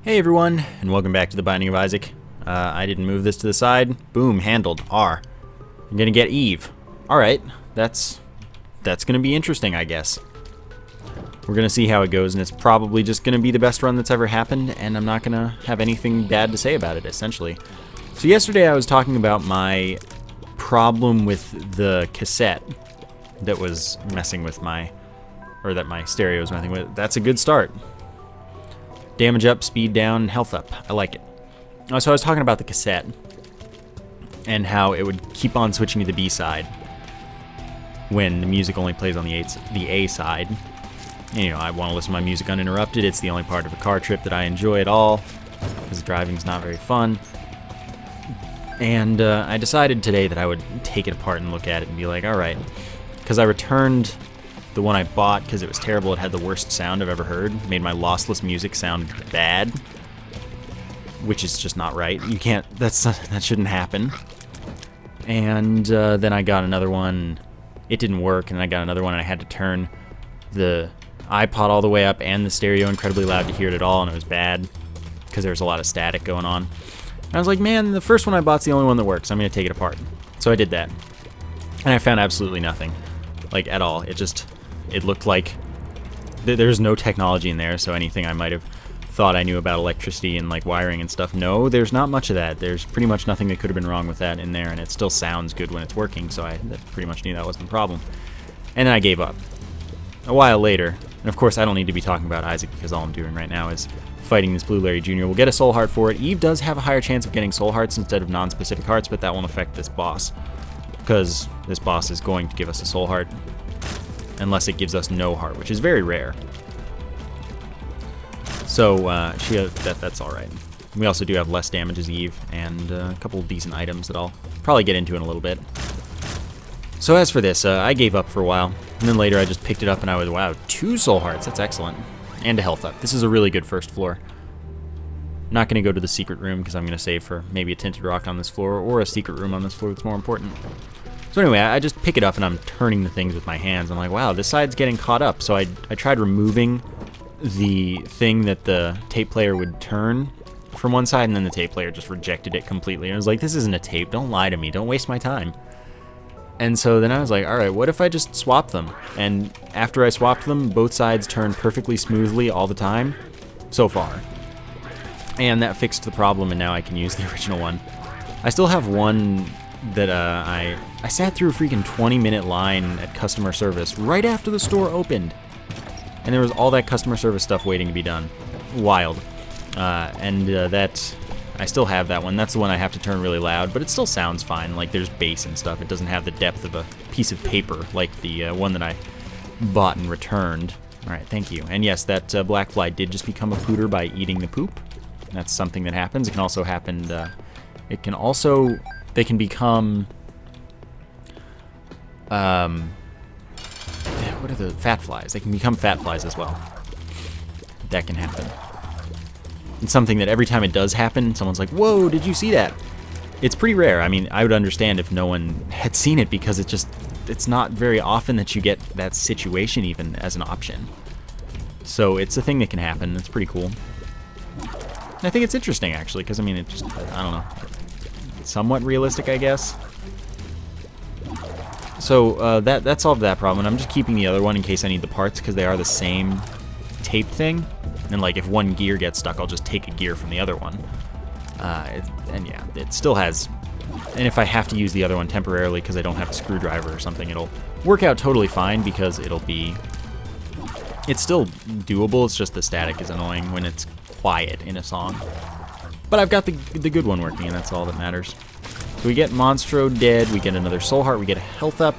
Hey everyone, and welcome back to The Binding of Isaac. I didn't move this to the side. Boom, handled. R. I'm gonna get Eve. Alright, that's gonna be interesting, I guess. We're gonna see how it goes, and it's probably just gonna be the best run that's ever happened, and I'm not gonna have anything bad to say about it, essentially. So yesterday I was talking about my problem with the cassette that was messing with my stereo was messing with. That's a good start. Damage up, speed down, health up. I like it. So I was talking about the cassette and how it would keep on switching to the B side when the music only plays on the A side. And, you know, I want to listen to my music uninterrupted. It's the only part of a car trip that I enjoy at all because driving's not very fun. And I decided today that I would take it apart and look at it and be like, all right, because I returned the one I bought because it was terrible. It had the worst sound I've ever heard. Made my lossless music sound bad, which is just not right. You can't. That shouldn't happen. And then I got another one. It didn't work, and I got another one, and I had to turn the iPod all the way up and the stereo incredibly loud to hear it at all, and it was bad because there was a lot of static going on. And I was like, man, the first one I bought's the only one that works. I'm gonna take it apart. So I did that, and I found absolutely nothing, like at all. It looked like there's no technology in there, so anything I might have thought I knew about electricity and like wiring and stuff, no, there's not much of that. There's pretty much nothing that could have been wrong with that in there, and it still sounds good when it's working, so I pretty much knew that wasn't the problem. And then I gave up. A while later, and of course I don't need to be talking about Isaac because all I'm doing right now is fighting this Blue Larry Jr. We'll get a soul heart for it. Eve does have a higher chance of getting soul hearts instead of non-specific hearts, but that won't affect this boss because this boss is going to give us a soul heart unless it gives us no heart, which is very rare. So that's all right. We also do have less damage as Eve and a couple of decent items that I'll probably get into in a little bit. So as for this, I gave up for a while, and then later I just picked it up and I was, wow, 2 soul hearts, that's excellent. And a health up. This is a really good first floor. Not going to go to the secret room because I'm going to save for maybe a tinted rock on this floor or a secret room on this floor that's more important. So anyway, I just pick it up and I'm turning the things with my hands. I'm like, wow, this side's getting caught up. So I tried removing the thing that the tape player would turn from one side, and then the tape player just rejected it completely. And I was like, this isn't a tape. Don't lie to me. Don't waste my time. And so then I was like, all right, what if I just swap them? And after I swapped them, both sides turned perfectly smoothly all the time, so far. And that fixed the problem, and now I can use the original one. I still have one that I sat through a freaking 20-minute line at customer service right after the store opened. And there was all that customer service stuff waiting to be done. Wild. That I still have that one. That's the one I have to turn really loud, but it still sounds fine. Like, there's bass and stuff. It doesn't have the depth of a piece of paper like the one that I bought and returned. All right, thank you. And yes, that black fly did just become a pooter by eating the poop. That's something that happens. It can also happen. They can become. What are the fat flies? They can become fat flies as well. That can happen. It's something that every time it does happen, someone's like, whoa, did you see that? It's pretty rare. I mean, I would understand if no one had seen it because it's not very often that you get that situation even as an option. So it's a thing that can happen. It's pretty cool. And I think it's interesting, actually, because, I mean, I don't know. It's somewhat realistic, I guess. So that solved that problem, and I'm just keeping the other one in case I need the parts because they are the same tape thing. And like if one gear gets stuck, I'll just take a gear from the other one. And yeah, it still has. And if I have to use the other one temporarily because I don't have a screwdriver or something, it'll work out totally fine because it's still doable. It's just the static is annoying when it's quiet in a song. But I've got the good one working, and that's all that matters. So we get Monstro dead, we get another soul heart, we get a health up,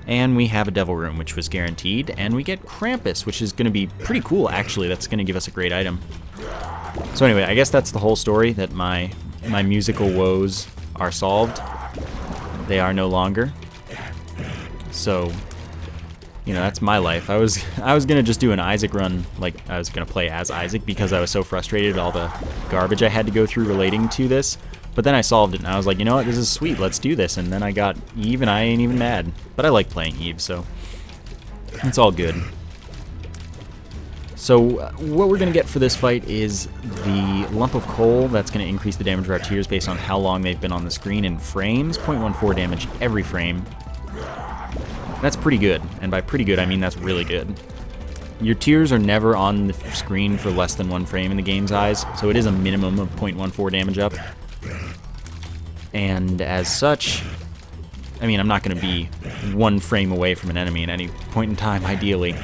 and we have a devil room, which was guaranteed, and we get Krampus, which is going to be pretty cool, actually. That's going to give us a great item. So anyway, I guess that's the whole story, that my musical woes are solved. They are no longer. So, you know, that's my life. I was going to just do an Isaac run, like I was going to play as Isaac because I was so frustrated at all the garbage I had to go through relating to this. But then I solved it, and I was like, you know what, this is sweet, let's do this. And then I got Eve, and I ain't even mad. But I like playing Eve, so it's all good. So what we're going to get for this fight is the lump of coal. That's going to increase the damage of our tiers based on how long they've been on the screen in frames. 0.14 damage every frame. That's pretty good, and by pretty good I mean that's really good. Your tiers are never on the screen for less than 1 frame in the game's eyes, so it is a minimum of 0.14 damage up. And as such, I mean, I'm not going to be 1 frame away from an enemy at any point in time, ideally.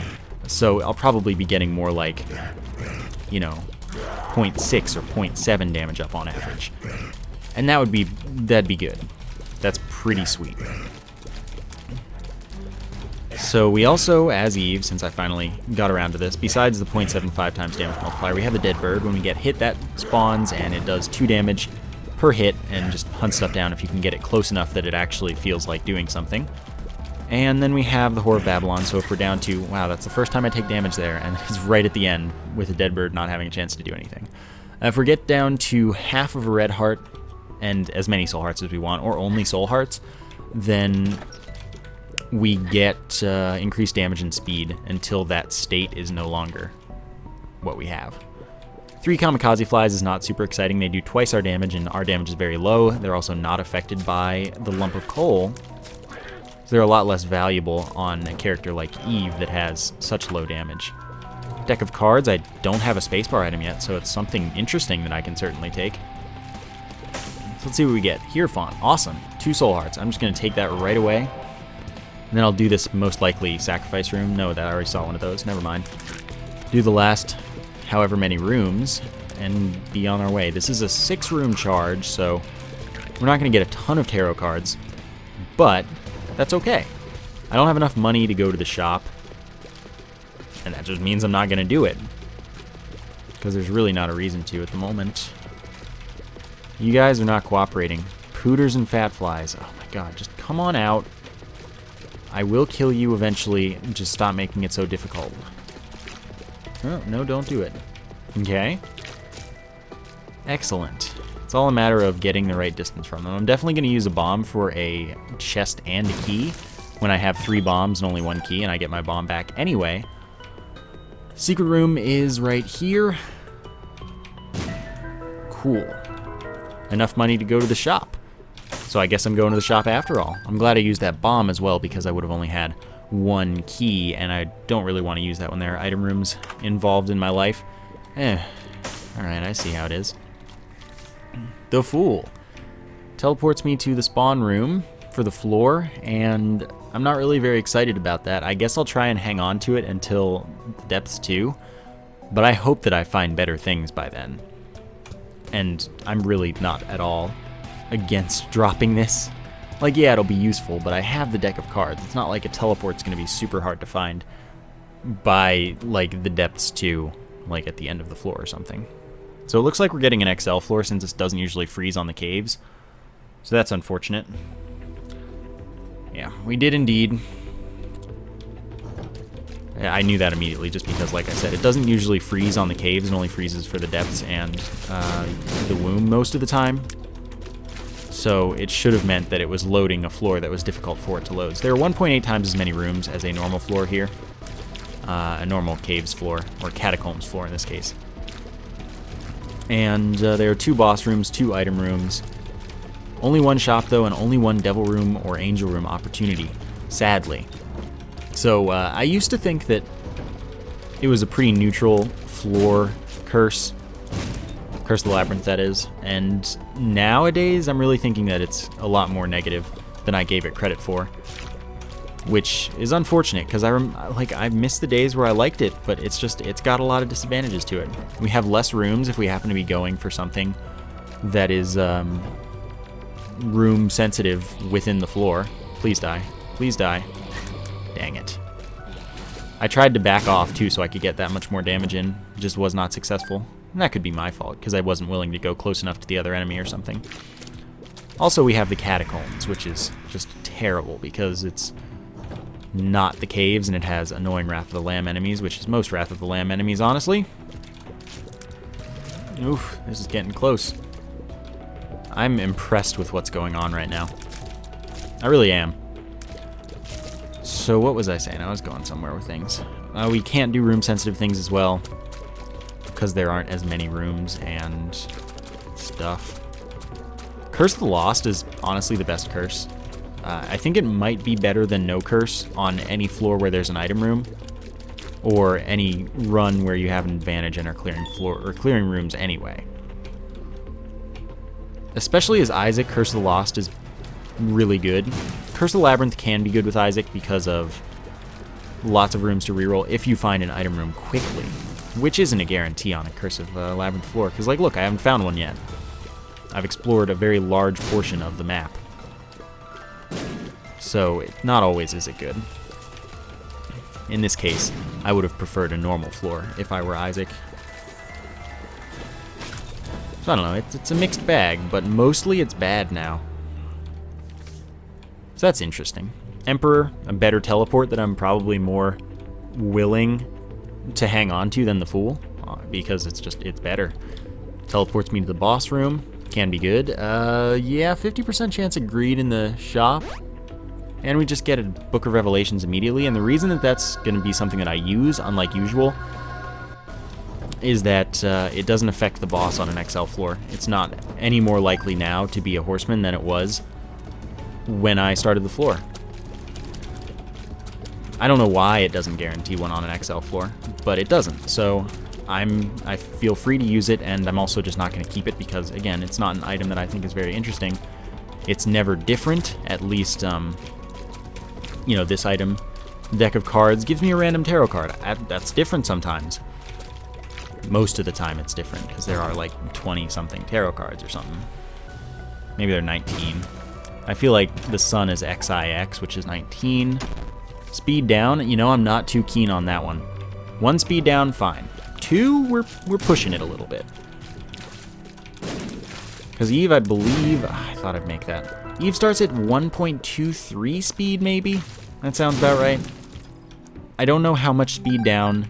So I'll probably be getting more like, you know, 0.6 or 0.7 damage up on average. And that'd be good. That's pretty sweet. So we also, as Eve, since I finally got around to this, besides the 0.75 times damage multiplier, we have the dead bird. When we get hit, that spawns, and it does 2 damage per hit, and just hunt stuff down if you can get it close enough that it actually feels like doing something. And then we have the Whore of Babylon, so if we're down to, wow, that's the first time I take damage there, and it's right at the end with a dead bird not having a chance to do anything. If we get down to half of a red heart, and as many soul hearts as we want, or only soul hearts, then we get increased damage and speed until that state is no longer what we have. 3 kamikaze flies is not super exciting. They do twice our damage, and our damage is very low. They're also not affected by the lump of coal, so they're a lot less valuable on a character like Eve that has such low damage. Deck of cards, I don't have a spacebar item yet, so it's something interesting that I can certainly take. So let's see what we get. Hierophant, awesome. 2 soul hearts. I'm just going to take that right away. And then I'll do this most likely sacrifice room. No, that I already saw one of those. Never mind. Do the last however many rooms and be on our way. This is a 6-room charge, so we're not going to get a ton of tarot cards, but that's okay. I don't have enough money to go to the shop, and that just means I'm not going to do it, because there's really not a reason to at the moment. You guys are not cooperating. Pooters and fat flies. Oh my god, just come on out. I will kill you eventually. Just stop making it so difficult. Oh, no, don't do it. Okay. Excellent. It's all a matter of getting the right distance from them. I'm definitely going to use a bomb for a chest and a key when I have 3 bombs and only 1 key, and I get my bomb back anyway. Secret room is right here. Cool. Enough money to go to the shop. So I guess I'm going to the shop after all. I'm glad I used that bomb as well, because I would have only had 1 key, and I don't really want to use that when there are item rooms involved in my life. Alright, I see how it is. The Fool teleports me to the spawn room for the floor, and I'm not really very excited about that. I guess I'll try and hang on to it until the depths 2, but I hope that I find better things by then. And I'm really not at all against dropping this. Like, yeah, it'll be useful, but I have the deck of cards. It's not like a teleport's going to be super hard to find by, like, the depths 2, like at the end of the floor or something. So it looks like we're getting an XL floor since this doesn't usually freeze on the caves. So that's unfortunate. Yeah, we did indeed. I knew that immediately just because, like I said, it doesn't usually freeze on the caves. It only freezes for the depths and the womb most of the time. So it should have meant that it was loading a floor that was difficult for it to load. So there are 1.8 times as many rooms as a normal floor here. A normal caves floor, or catacombs floor in this case. And there are 2 boss rooms, 2 item rooms. Only 1 shop, though, and only 1 devil room or angel room opportunity, sadly. So I used to think that it was a pretty neutral floor curse. Curse of the Labyrinth, that is. And nowadays, I'm really thinking that it's a lot more negative than I gave it credit for. Which is unfortunate, because I miss the days where I liked it, but it's got a lot of disadvantages to it. We have less rooms if we happen to be going for something that is room sensitive within the floor. Please die. Please die. Dang it. I tried to back off too so I could get that much more damage in. Just was not successful. And that could be my fault, because I wasn't willing to go close enough to the other enemy or something. Also, we have the catacombs, which is just terrible, because it's not the caves, and it has annoying Wrath of the Lamb enemies, which is most Wrath of the Lamb enemies, honestly. Oof, this is getting close. I'm impressed with what's going on right now. I really am. So what was I saying? I was going somewhere with things. We can't do room-sensitive things as well, because there aren't as many rooms and stuff. Curse of the Lost is honestly the best curse. I think it might be better than no curse on any floor where there's an item room, or any run where you have an advantage and are clearing rooms anyway. Especially as Isaac, Curse of the Lost is really good. Curse of the Labyrinth can be good with Isaac because of lots of rooms to reroll if you find an item room quickly, which isn't a guarantee on a Curse of the Labyrinth floor, because, like, look, I haven't found one yet. I've explored a very large portion of the map. So, not always is it good. In this case, I would have preferred a normal floor if I were Isaac. So I don't know, it's a mixed bag, but mostly it's bad now. So that's interesting. Emperor, a better teleport that I'm probably more willing to hang on to than the Fool, because it's better. Teleports me to the boss room, can be good. Yeah, 50% chance of greed in the shop. And we just get a Book of Revelations immediately, and the reason that that's going to be something that I use, unlike usual, is that it doesn't affect the boss on an XL floor. It's not any more likely now to be a horseman than it was when I started the floor. I don't know why it doesn't guarantee one on an XL floor, but it doesn't. So I feel free to use it, and I'm also just not going to keep it because, again, it's not an item that I think is very interesting. It's never different, at least, you know, this item, deck of cards, gives me a random tarot card. That's different sometimes. Most of the time it's different, because there are like 20-something tarot cards or something. Maybe they're 19. I feel like the sun is XIX, which is 19. Speed down, you know, I'm not too keen on that one. 1 speed down, fine. 2, we're pushing it a little bit. Because Eve, I believe, I thought I'd make that. Eve starts at 1.23 speed, maybe? That sounds about right. I don't know how much speed down.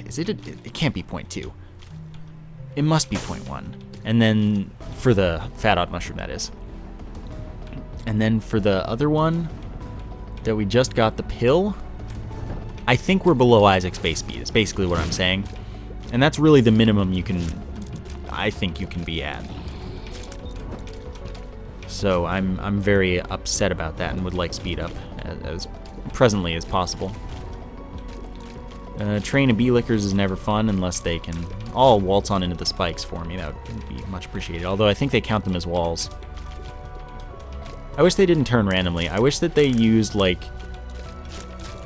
Is it? It can't be 0.2. It must be 0.1. And then for the Fat Odd Mushroom, that is. And then for the other one that we just got, the pill, I think we're below Isaac's base speed. Is basically what I'm saying. And that's really the minimum you can, I think you can be at. So I'm very upset about that and would like speed up as presently as possible. Train of bee-lickers is never fun unless they can all waltz on into the spikes for me. That would be much appreciated, although I think they count them as walls. I wish they didn't turn randomly. I wish that they used, like,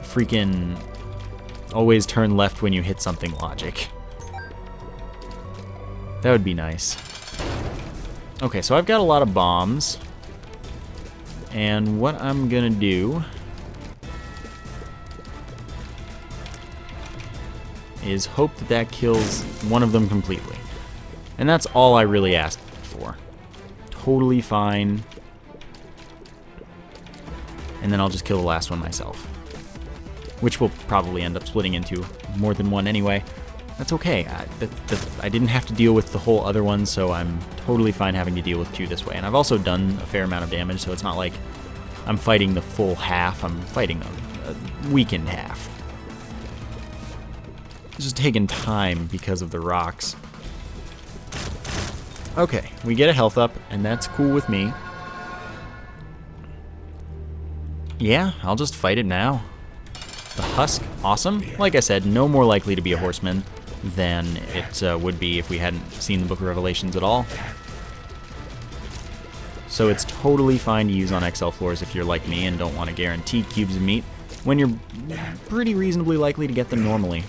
freaking always turn left when you hit something logic. That would be nice. Okay, so I've got a lot of bombs. And what I'm gonna do is hope that that kills one of them completely. And that's all I really asked for. Totally fine. And then I'll just kill the last one myself. Which will probably end up splitting into more than one anyway. That's okay. I didn't have to deal with the whole other one, so I'm totally fine having to deal with 2 this way. And I've also done a fair amount of damage, so it's not like I'm fighting the full half. I'm fighting a weakened half. It's just taking time because of the rocks. Okay, we get a health up, and that's cool with me. Yeah, I'll just fight it now. The husk, awesome. Like I said, no more likely to be a horseman than it would be if we hadn't seen the Book of Revelations at all. So it's totally fine to use on XL floors if you're like me and don't want to guarantee cubes of meat when you're pretty reasonably likely to get them normally.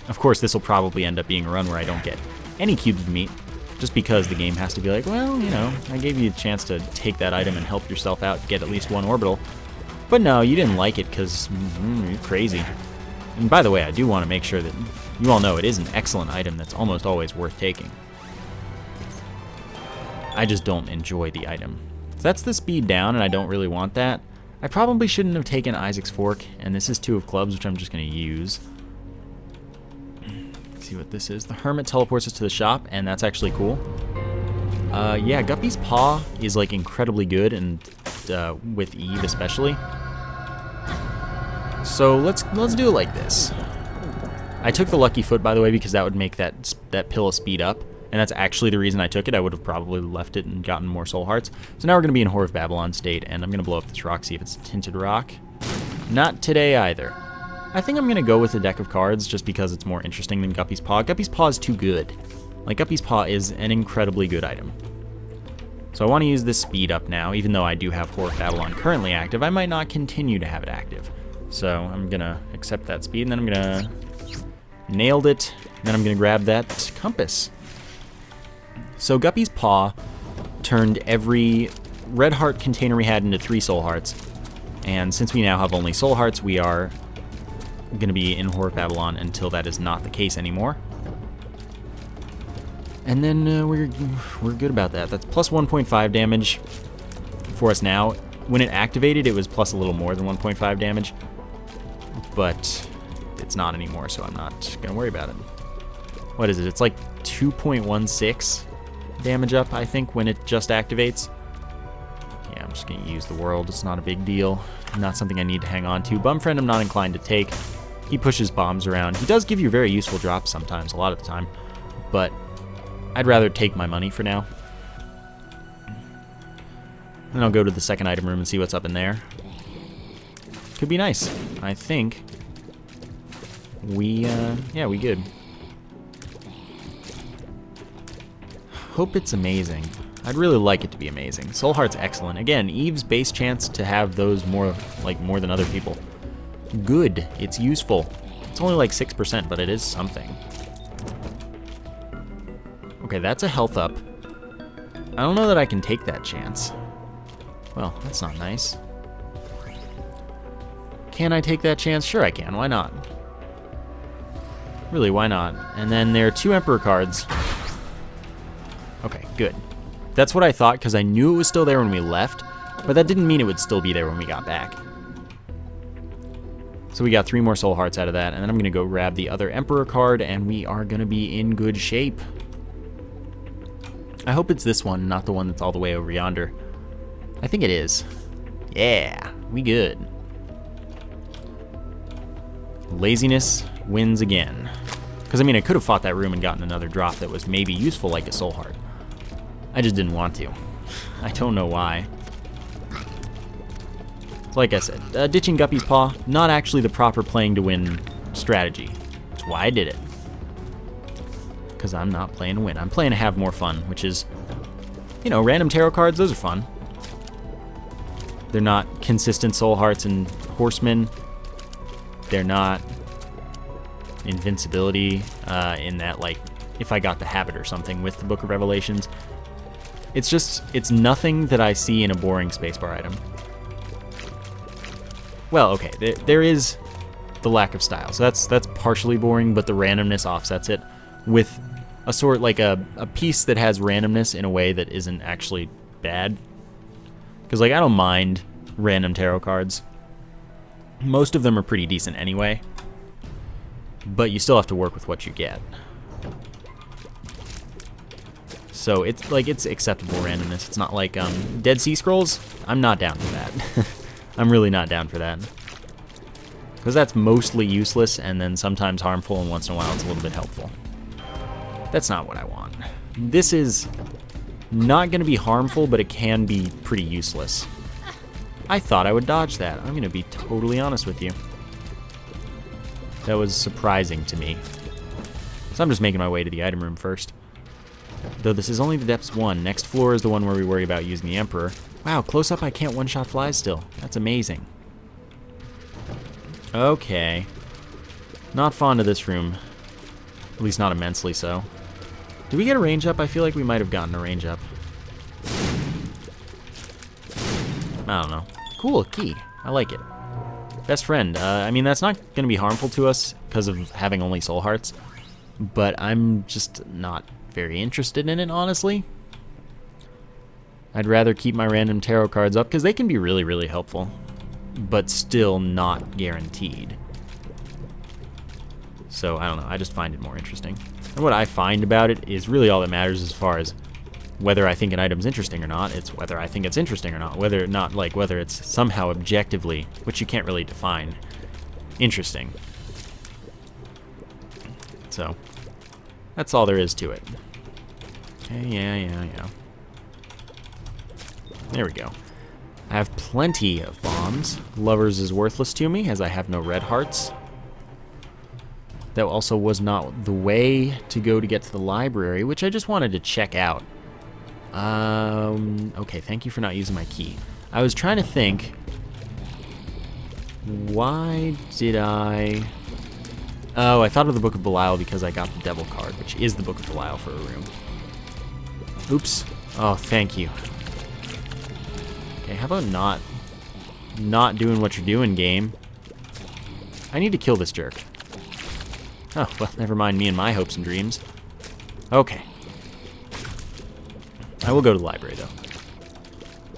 Of course, this will probably end up being a run where I don't get any cubes of meat, just because the game has to be like, well, you know, I gave you a chance to take that item and help yourself out, get at least 1 orbital. But no, you didn't like it because you're crazy. And by the way, I do want to make sure that you all know it is an excellent item that's almost always worth taking. I just don't enjoy the item. So that's the speed down, and I don't really want that. I probably shouldn't have taken Isaac's Fork, and this is 2 of clubs, which I'm just going to use. Let's see what this is. The Hermit teleports us to the shop, and that's actually cool. Yeah, Guppy's Paw is like incredibly good, and with Eve especially. So let's do it like this. I took the lucky foot, by the way, because that would make that pill speed up, and that's actually the reason I took it. I would have probably left it and gotten more soul hearts. So now we're going to be in Horror of Babylon state, and I'm going to blow up this rock, see if it's a tinted rock. Not today either. I think I'm going to go with a deck of cards just because it's more interesting than Guppy's Paw. Guppy's Paw is too good. Like, Guppy's Paw is an incredibly good item. So I want to use this speed up now, even though I do have Horror of Babylon currently active. I might not continue to have it active. So I'm going to accept that speed, and then I'm going to... Nailed it. And then I'm going to grab that compass. So Guppy's Paw turned every red heart container we had into 3 soul hearts. And since we now have only soul hearts, we are going to be in Horror of Babylon until that is not the case anymore. And then we're good about that. That's plus 1.5 damage for us now. When it activated, it was plus a little more than 1.5 damage. But it's not anymore, so I'm not going to worry about it. What is it? It's like 2.16 damage up, I think, when it just activates. Yeah, I'm just going to use the world. It's not a big deal. Not something I need to hang on to. Bumfriend I'm not inclined to take. He pushes bombs around. He does give you very useful drops sometimes, a lot of the time. But I'd rather take my money for now. Then I'll go to the second item room and see what's up in there. Could be nice. I think yeah, we good. Hope it's amazing. I'd really like it to be amazing. Soul Heart's excellent. Again, Eve's base chance to have those more than other people. Good. It's useful. It's only like 6%, but it is something. Okay, that's a health up. I don't know that I can take that chance. Well, that's not nice. Can I take that chance? Sure I can. Why not? Really, why not? And then there are 2 Emperor cards. Okay, good. That's what I thought, because I knew it was still there when we left, but that didn't mean it would still be there when we got back. So we got 3 more soul hearts out of that, and then I'm going to go grab the other Emperor card, and we are going to be in good shape. I hope it's this one, not the one that's all the way over yonder. I think it is. Yeah, we good. Laziness wins again. Because, I mean, I could have fought that room and gotten another drop that was maybe useful like a soul heart. I just didn't want to. I don't know why. So like I said, ditching Guppy's Paw, not actually the proper playing to win strategy. That's why I did it. Because I'm not playing to win. I'm playing to have more fun, which is, you know, random tarot cards, those are fun. They're not consistent soul hearts and horsemen. They're not invincibility in that, like, if I got the habit or something with the Book of Revelations. It's just, it's nothing that I see in a boring spacebar item. Well, okay, there is the lack of style, so that's partially boring, but the randomness offsets it with a sort, like a piece that has randomness in a way that isn't actually bad. Because, like, I don't mind random tarot cards. Most of them are pretty decent anyway, but you still have to work with what you get. So it's like, it's acceptable randomness. It's not like Dead Sea Scrolls. I'm not down for that. I'm really not down for that. Because that's mostly useless and then sometimes harmful, and once in a while it's a little bit helpful. That's not what I want. This is not going to be harmful, but it can be pretty useless. I thought I would dodge that. I'm going to be totally honest with you. That was surprising to me. So I'm just making my way to the item room first. Though this is only the depths 1. Next floor is the one where we worry about using the Emperor. Wow, close up I can't one-shot flies still. That's amazing. Okay. Not fond of this room. At least not immensely so. Did we get a range up? I feel like we might have gotten a range up. I don't know. Cool, key. I like it. Best friend. I mean, that's not going to be harmful to us because of having only soul hearts, but I'm just not very interested in it, honestly. I'd rather keep my random tarot cards up because they can be really, really helpful, but still not guaranteed. So, I don't know. I just find it more interesting. And what I find about it is really all that matters as far as whether I think an item's interesting or not. It's whether I think it's interesting or not. Whether it's somehow objectively, which you can't really define, interesting. So, that's all there is to it. Okay, yeah. There we go. I have plenty of bombs. Lovers is worthless to me, as I have no red hearts. That also was not the way to go to get to the library, which I just wanted to check out. Okay, thank you for not using my key. I was trying to think, why did I... Oh, I thought of the Book of Belial because I got the Devil card, which is the Book of Belial for a room. Oops. Oh, thank you. Okay, how about not doing what you're doing, game? I need to kill this jerk. Oh, well, never mind me and my hopes and dreams. Okay. I will go to the library, though.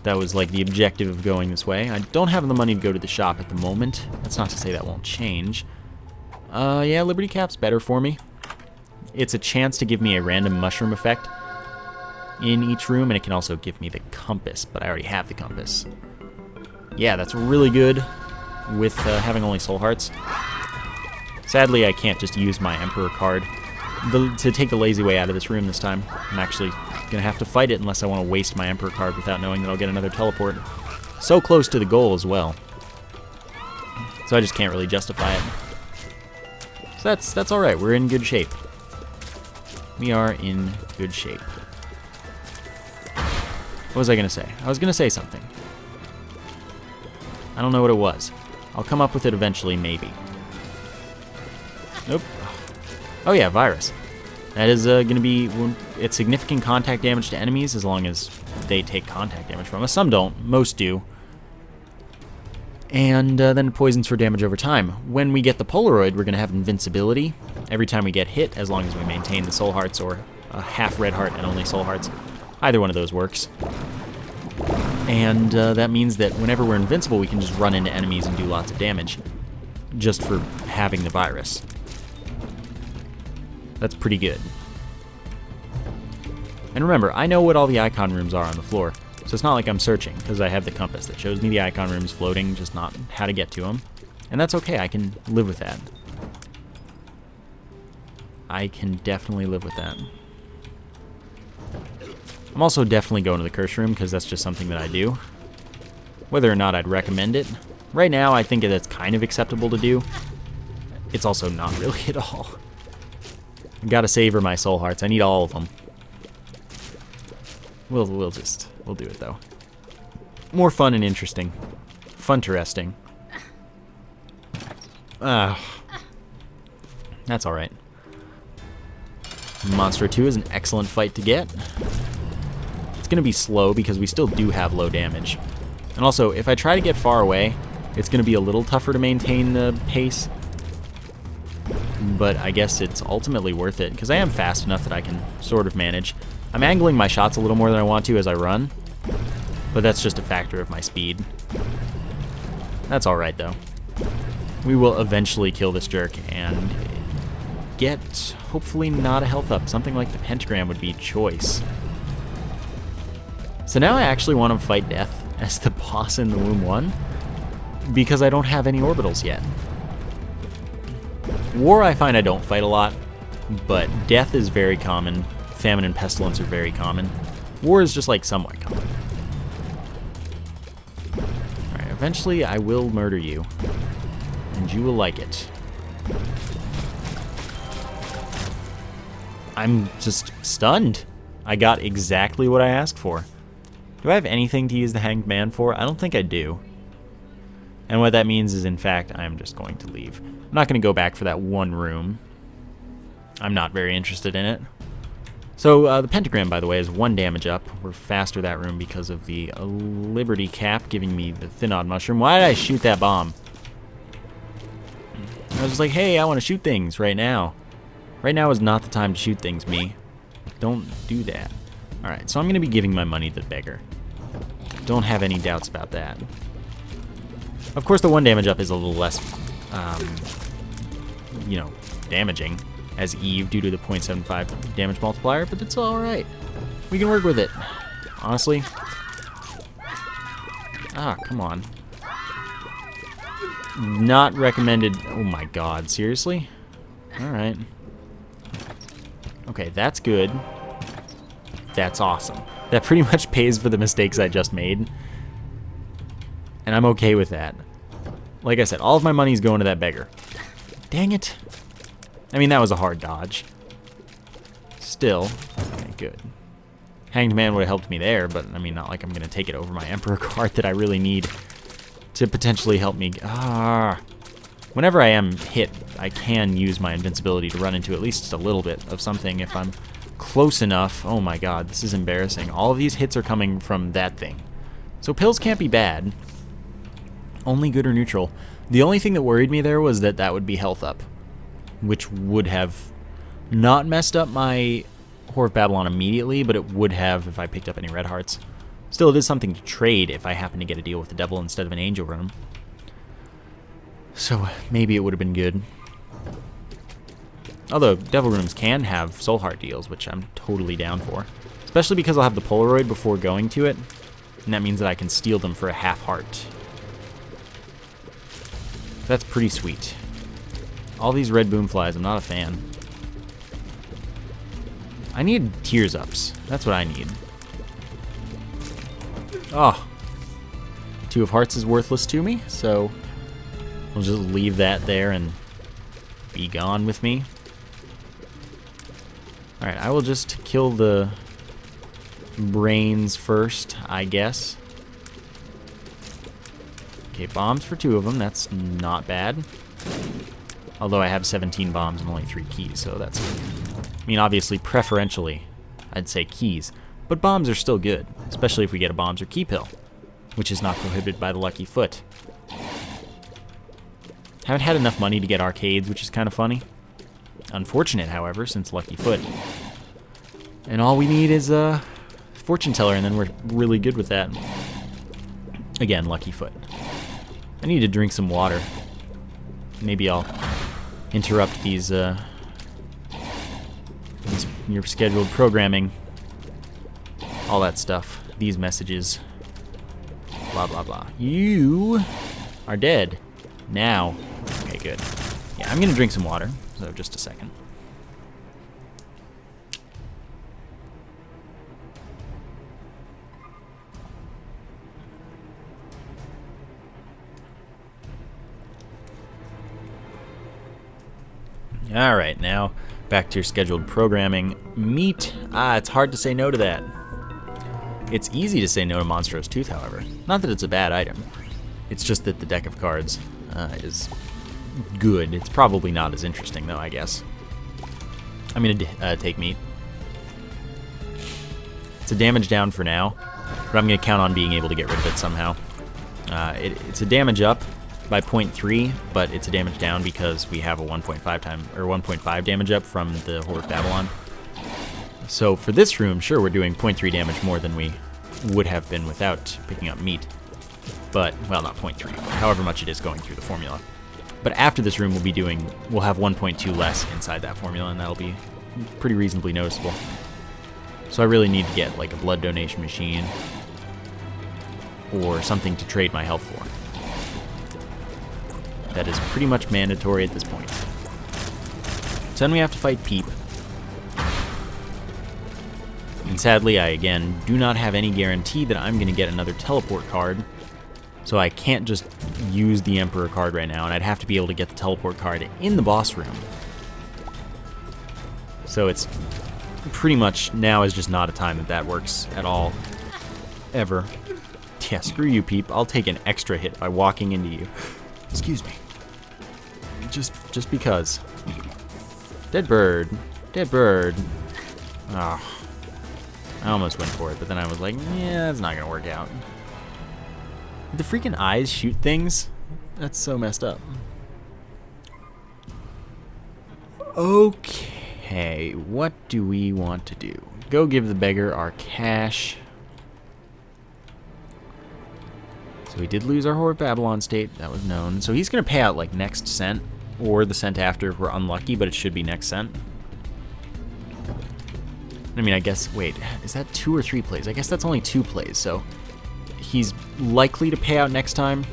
That was, like, the objective of going this way. I don't have the money to go to the shop at the moment. That's not to say that won't change. Yeah, Liberty Cap's better for me. It's a chance to give me a random mushroom effect in each room, and it can also give me the compass, but I already have the compass. Yeah, that's really good with having only soul hearts. Sadly, I can't just use my Emperor card to take the lazy way out of this room this time. I'm actually going to have to fight it unless I want to waste my Emperor card without knowing that I'll get another teleport. So close to the goal as well. So I just can't really justify it. So that's alright, we're in good shape. We are in good shape. What was I going to say? I was going to say something. I don't know what it was. I'll come up with it eventually, maybe. Nope. Oh yeah, virus. That is going to be... It's significant contact damage to enemies as long as they take contact damage from us. Some don't. Most do. And then poisons for damage over time. When we get the Polaroid, we're going to have invincibility every time we get hit, as long as we maintain the soul hearts or a half red heart and only soul hearts. Either one of those works. And that means that whenever we're invincible, we can just run into enemies and do lots of damage just for having the virus. That's pretty good. And remember, I know what all the icon rooms are on the floor. So it's not like I'm searching, because I have the compass that shows me the icon rooms floating, just not how to get to them. And that's okay, I can live with that. I can definitely live with that. I'm also definitely going to the curse room, because that's just something that I do. Whether or not I'd recommend it. Right now, I think that's kind of acceptable to do. It's also not really at all. I've got to savor my soul hearts. I need all of them. We'll do it, though. More fun and interesting. Fun-teresting. That's alright. Monster 2 is an excellent fight to get. It's going to be slow because we still do have low damage. And also, if I try to get far away, it's going to be a little tougher to maintain the pace. But I guess it's ultimately worth it, because I am fast enough that I can sort of manage. I'm angling my shots a little more than I want to as I run, but that's just a factor of my speed. That's alright, though. We will eventually kill this jerk and get, hopefully, not a health up. Something like the pentagram would be choice. So now I actually want to fight Death as the boss in the Womb 1, because I don't have any orbitals yet. War I find I don't fight a lot, but Death is very common. Famine and Pestilence are very common. War is just like somewhat common. Alright, eventually I will murder you. And you will like it. I'm just stunned. I got exactly what I asked for. Do I have anything to use the Hanged Man for? I don't think I do. And what that means is, in fact, I'm just going to leave. I'm not going to go back for that one room. I'm not very interested in it. So, the pentagram, by the way, is 1 damage up. We're faster that room because of the Liberty Cap giving me the Thinod Mushroom. Why did I shoot that bomb? I was just like, hey, I want to shoot things right now. Right now is not the time to shoot things, me. Don't do that. Alright, so I'm going to be giving my money to the beggar. Don't have any doubts about that. Of course, the 1 damage up is a little less, you know, damaging as Eve due to the 0.75 damage multiplier, but it's alright. We can work with it. Honestly. Ah, come on. Not recommended. Oh my god, seriously? Alright. Okay, that's good. That's awesome. That pretty much pays for the mistakes I just made. And I'm okay with that. Like I said, all of my money's going to that beggar. Dang it. I mean, that was a hard dodge. Still. Okay, good. Hanged Man would have helped me there, but I mean, not like I'm going to take it over my Emperor card that I really need to potentially help me. Whenever I am hit, I can use my invincibility to run into at least a little bit of something if I'm close enough. Oh my god, this is embarrassing. All of these hits are coming from that thing. So pills can't be bad. Only good or neutral. The only thing that worried me there was that that would be health up, which would have not messed up my Whore of Babylon immediately, but it would have if I picked up any red hearts. Still, it is something to trade if I happen to get a deal with the devil instead of an angel room. So maybe it would have been good. Although devil rooms can have soul heart deals, which I'm totally down for. Especially because I'll have the Polaroid before going to it, and that means that I can steal them for a half heart. That's pretty sweet. All these red boomflies, I'm not a fan. I need tears ups. That's what I need. Oh. Two of Hearts is worthless to me, so we'll just leave that there and be gone with me. Alright, I will just kill the brains first, I guess. Okay, bombs for 2 of them. That's not bad. Although I have 17 bombs and only 3 keys, so that's good. I mean, obviously, preferentially, I'd say keys. But bombs are still good, especially if we get a bombs or key pill, which is not prohibited by the Lucky Foot. Haven't had enough money to get arcades, which is kind of funny. Unfortunate, however, since Lucky Foot. And all we need is a fortune teller, and then we're really good with that. Again, Lucky Foot. I need to drink some water. Maybe I'll interrupt these your scheduled programming. All that stuff. These messages. Blah, blah, blah. You are dead. Now. Okay, good. Yeah, I'm going to drink some water. So, just a second. Alright, now back to your scheduled programming. Meat. It's hard to say no to that. It's easy to say no to Monstro's Tooth, however. Not that it's a bad item. It's just that the deck of cards is good. It's probably not as interesting, though, I guess. I'm going to take meat. It's a damage down for now, but I'm going to count on being able to get rid of it somehow. It's a damage up by 0.3, but it's a damage down because we have a 1.5 damage up from the Whore of Babylon. So for this room, sure, we're doing 0.3 damage more than we would have been without picking up meat. But, well, not 0.3, however much it is going through the formula. But after this room, we'll have 1.2 less inside that formula, and that'll be pretty reasonably noticeable. So I really need to get, like, a blood donation machine or something to trade my health for. That is pretty much mandatory at this point. So then we have to fight Peep. And sadly, I again do not have any guarantee that I'm going to get another teleport card. So I can't just use the Emperor card right now, and I'd have to be able to get the teleport card in the boss room. So it's pretty much now is just not a time that works at all. Ever. Yeah, screw you, Peep. I'll take an extra hit by walking into you. Excuse me. Just because. Dead bird. Dead bird. Oh. I almost went for it, but then I was like, yeah, it's not gonna work out. The freaking eyes shoot things? That's so messed up. Okay, what do we want to do? Go give the beggar our cash. So we did lose our Whore of Babylon state, that was known. So he's gonna pay out like next cent, or the cent after if we're unlucky, but it should be next cent. I mean, I guess, wait, is that 2 or 3 plays? I guess that's only 2 plays, so he's likely to pay out next time.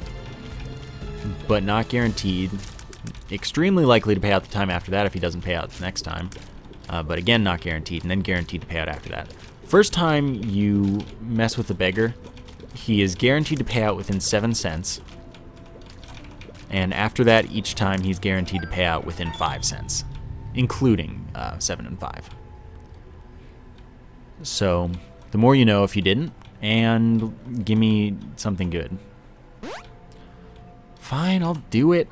but not guaranteed. Extremely likely to pay out the time after that if he doesn't pay out next time. But again, not guaranteed, and then guaranteed to pay out after that. First time you mess with the beggar, he is guaranteed to pay out within 7 cents. And after that, each time he's guaranteed to pay out within 5 cents, including 7 and 5. So, the more you know if you didn't, and give me something good. Fine, I'll do it.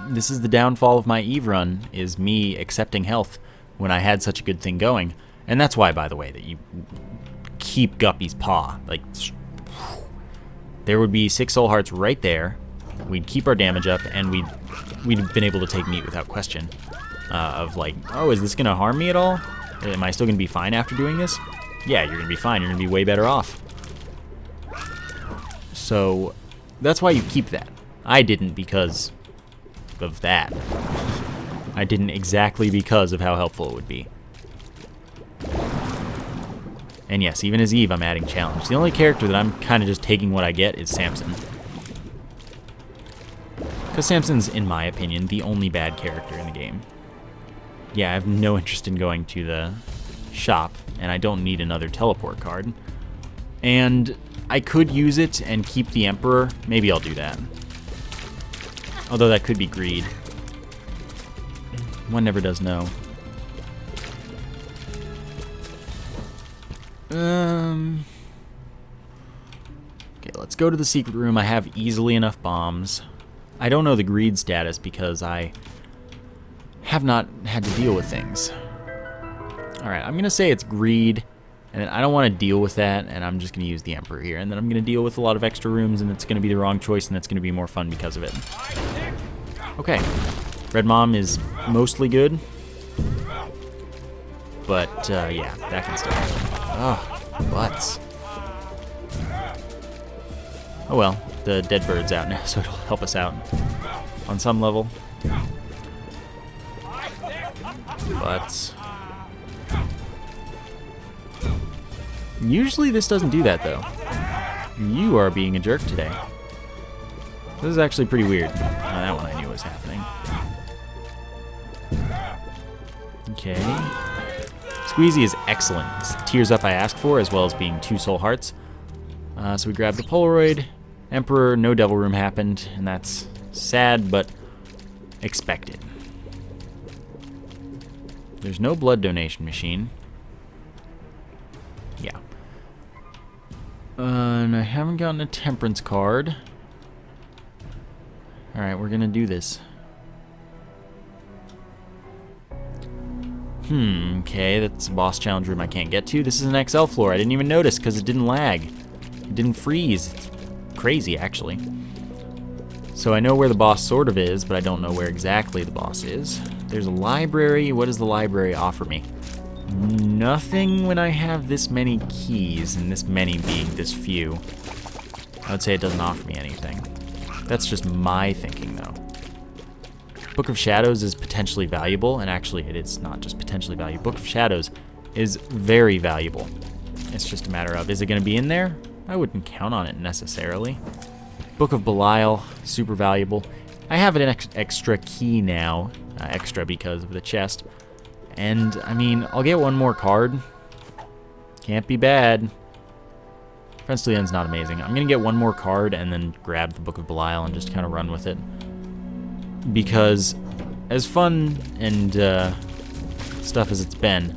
This is the downfall of my Eve run, is me accepting health when I had such a good thing going. And that's why, by the way, that you keep Guppy's paw. Like, there would be 6 soul hearts right there. We'd keep our damage up, and we'd have been able to take meat without question. Of like, oh, is this going to harm me at all? Am I still going to be fine after doing this? Yeah, you're going to be fine. You're going to be way better off. So, that's why you keep that. I didn't because of that. I didn't exactly because of how helpful it would be. And yes, even as Eve, I'm adding challenge. The only character that I'm kind of just taking what I get is Samson. Because Samson's, in my opinion, the only bad character in the game. Yeah, I have no interest in going to the shop, and I don't need another teleport card. And I could use it and keep the Emperor. Maybe I'll do that. Although that could be greed. One never does know. Okay, let's go to the secret room. I have easily enough bombs. I don't know the greed status because I have not had to deal with things. Alright, I'm going to say it's greed, and then I don't want to deal with that, and I'm just going to use the Emperor here. And then I'm going to deal with a lot of extra rooms, and it's going to be the wrong choice, and it's going to be more fun because of it. Okay, Red Mom is mostly good, but yeah, that can still happen. Oh, butts. Oh well, the dead bird's out now, so it'll help us out on some level. Butts. Usually this doesn't do that, though. You are being a jerk today. This is actually pretty weird. That one I knew was happening. Okay. Squeezy is excellent. It's tears up I asked for, as well as being 2 soul hearts. So we grab the Polaroid. Emperor, no Devil Room happened, and that's sad, but expected. There's no blood donation machine. Yeah. And I haven't gotten a temperance card. Alright, we're gonna do this. Okay, that's a boss challenge room I can't get to. This is an XL floor. I didn't even notice because it didn't lag. It didn't freeze. It's crazy, actually. So I know where the boss sort of is, but I don't know where exactly the boss is. There's a library. What does the library offer me? Nothing when I have this many keys, and this many being this few. I would say it doesn't offer me anything. That's just my thinking, though. Book of Shadows is potentially valuable, and actually it is not just potentially valuable. Book of Shadows is very valuable. It's just a matter of, is it going to be in there? I wouldn't count on it necessarily. Book of Belial, super valuable. I have an extra key now, extra because of the chest. And, I mean, I'll get one more card. Can't be bad. Friends to the End's not amazing. I'm going to get one more card and then grab the Book of Belial and just kind of run with it. Because, as fun and stuff as it's been,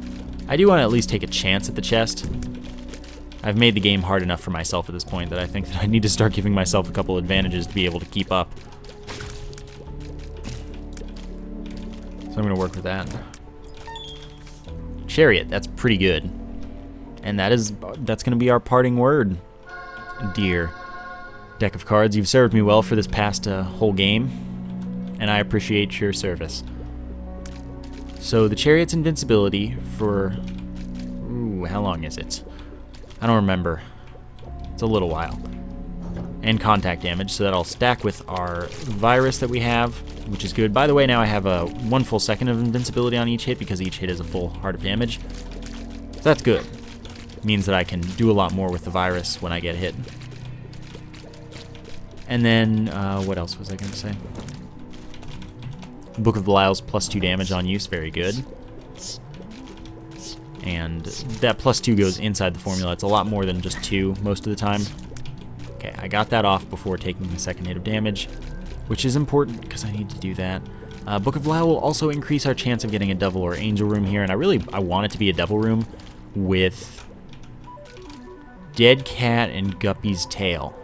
I do want to at least take a chance at the chest. I've made the game hard enough for myself at this point that I think that I need to start giving myself a couple advantages to be able to keep up. So I'm going to work with that. Chariot, that's pretty good. And that's going to be our parting word, dear deck of cards. You've served me well for this past whole game, and I appreciate your service. So the Chariot's invincibility for... Ooh, how long is it? I don't remember. It's a little while. And contact damage, so that'll stack with our virus that we have, which is good. By the way, now I have a 1 full second of invincibility on each hit because each hit is a full heart of damage. So that's good. It means that I can do a lot more with the virus when I get hit. And then, what else was I going to say? Book of Belial's +2 damage on use, very good. And that +2 goes inside the formula. It's a lot more than just 2 most of the time. Okay, I got that off before taking the second hit of damage, which is important because I need to do that. Book of Belial will also increase our chance of getting a devil or angel room here, and I want it to be a devil room with Dead Cat and Guppy's tail.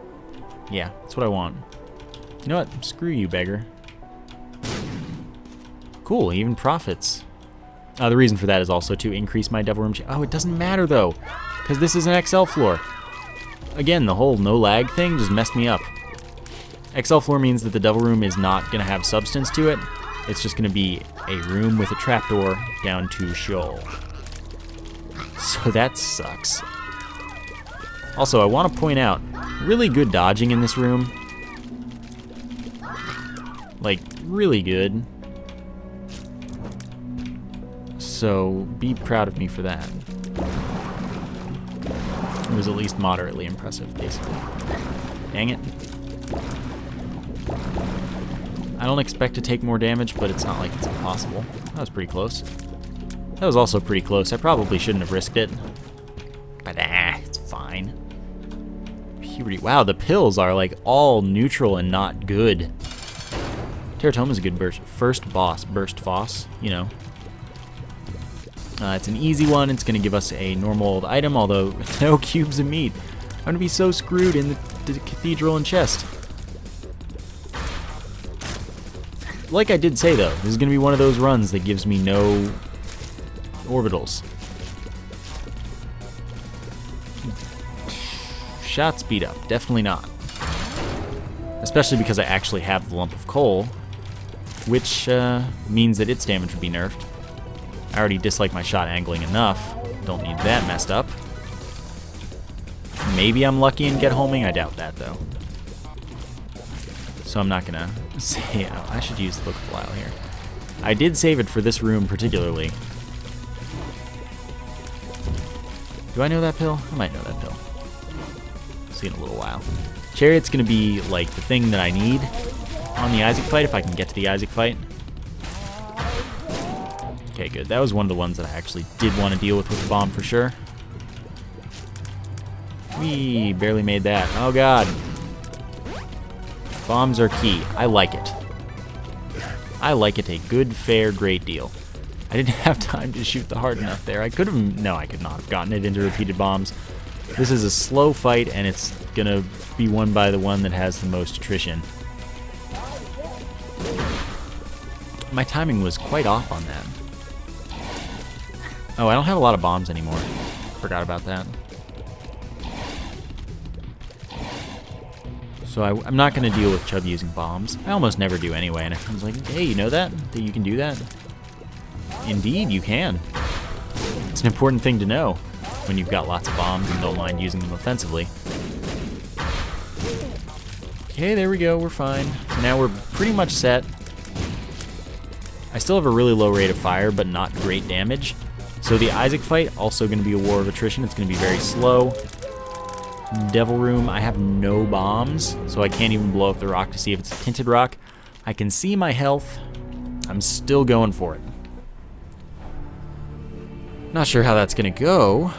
Yeah, that's what I want. You know what? Screw you, beggar. Cool, he even profits. The reason for that is also to increase my devil room. Oh, it doesn't matter though, because this is an XL floor. Again, the whole no lag thing just messed me up. XL floor means that the devil room is not going to have substance to it. It's just going to be a room with a trapdoor down to Sheol. So that sucks. Also, I want to point out, really good dodging in this room. Like, really good. So, be proud of me for that. It was at least moderately impressive, basically. Dang it. I don't expect to take more damage, but it's not like it's impossible. That was pretty close. That was also pretty close. I probably shouldn't have risked it. But it's fine. Puberty. Wow, the pills are like all neutral and not good. Teratoma's a good first boss. Burst Foss, you know. It's an easy one. It's going to give us a normal old item, although no cubes of meat. I'm going to be so screwed in the cathedral and chest. Like I did say, though, this is going to be one of those runs that gives me no orbitals. Shot speed up. Definitely not. Especially because I actually have the lump of coal, which means that its damage would be nerfed. I already dislike my shot angling enough. Don't need that messed up. Maybe I'm lucky and get homing. I doubt that, though. So I'm not going to say... Oh, I should use the Book of Belial here. I did save it for this room particularly. Do I know that pill? I might know that pill. See in a little while. Chariot's going to be like the thing that I need on the Isaac fight, if I can get to the Isaac fight. Okay, good. That was one of the ones that I actually did want to deal with the bomb for sure. We barely made that. Oh god. Bombs are key. I like it. I like it a good, fair, great deal. I didn't have time to shoot the hard enough there. I could have... No, I could not have gotten it into repeated bombs. This is a slow fight, and it's gonna be won by the one that has the most attrition. My timing was quite off on that. Oh, I don't have a lot of bombs anymore. Forgot about that. So I'm not going to deal with Chubb using bombs. I almost never do anyway, and I was like, hey, you know that? That you can do that? Indeed, you can. It's an important thing to know when you've got lots of bombs and don't mind using them offensively. Okay, there we go, we're fine. So now we're pretty much set. I still have a really low rate of fire, but not great damage. So the Isaac fight, also going to be a war of attrition. It's going to be very slow. Devil Room, I have no bombs, so I can't even blow up the rock to see if it's a tinted rock. I can see my health. I'm still going for it. Not sure how that's going to go,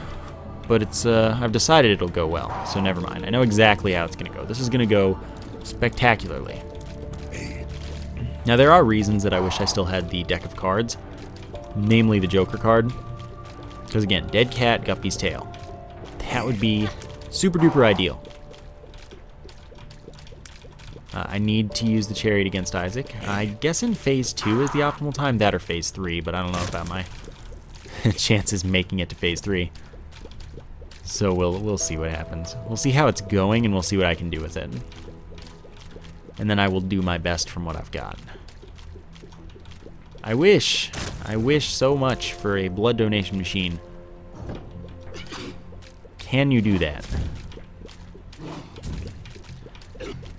but it's I've decided it'll go well, so never mind. I know exactly how it's going to go. This is going to go spectacularly. Now, there are reasons that I wish I still had the deck of cards, namely the Joker card. Because again, Dead Cat, Guppy's Tail. That would be super duper ideal. I need to use the Chariot against Isaac. I guess in phase 2 is the optimal time, that or phase 3, but I don't know about my chances making it to phase 3. So we'll see what happens. We'll see how it's going, and we'll see what I can do with it. And then I will do my best from what I've got. I wish so much for a blood donation machine. Can you do that?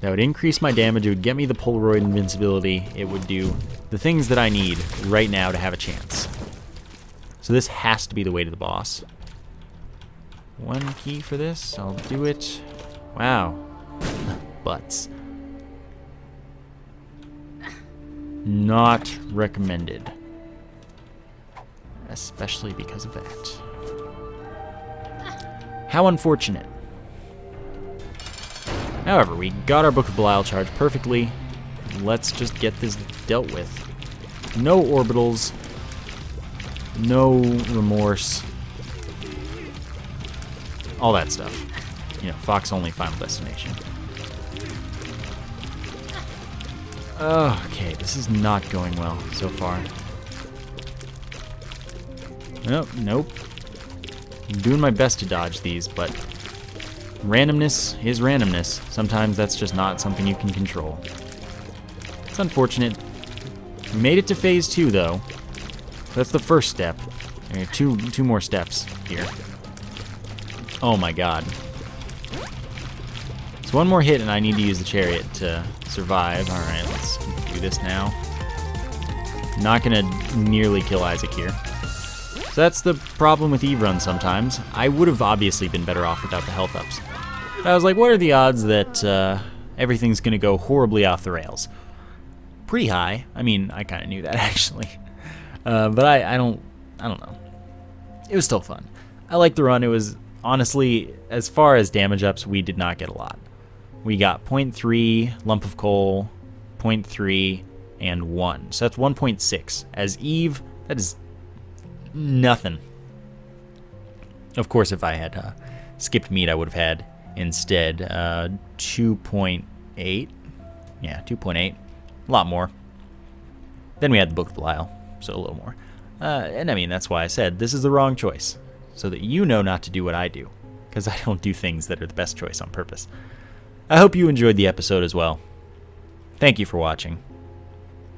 That would increase my damage, it would get me the Polaroid invincibility, it would do the things that I need right now to have a chance. So this has to be the way to the boss. One key for this, I'll do it. Wow. Butts. Not recommended. Especially because of that. How unfortunate. However, we got our Book of Belial charge perfectly. Let's just get this dealt with. No orbitals. No remorse. All that stuff. You know, Fox only final destination. Okay, this is not going well so far. Nope. I'm doing my best to dodge these, but randomness is randomness. Sometimes that's just not something you can control. It's unfortunate. We made it to phase 2, though. That's the first step. There are two more steps here. Oh my god. It's one more hit and I need to use the chariot to survive. Alright, let's do this now. Not gonna nearly kill Isaac here. So that's the problem with Eve runs sometimes. I would have obviously been better off without the health ups. But I was like, what are the odds that everything's gonna go horribly off the rails? Pretty high. I mean, I kind of knew that actually. But I don't know. It was still fun. I liked the run. It was, honestly, as far as damage ups, we did not get a lot. We got 0.3, lump of coal, 0.3, and 1. So that's 1.6. As Eve, that is nothing. Of course, if I had skipped meat, I would have had instead 2.8. Yeah, 2.8. A lot more. Then we had the Book of Belial, so a little more. And I mean, that's why I said this is the wrong choice, so that you know not to do what I do, because I don't do things that are the best choice on purpose. I hope you enjoyed the episode as well. Thank you for watching,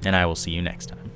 and I will see you next time.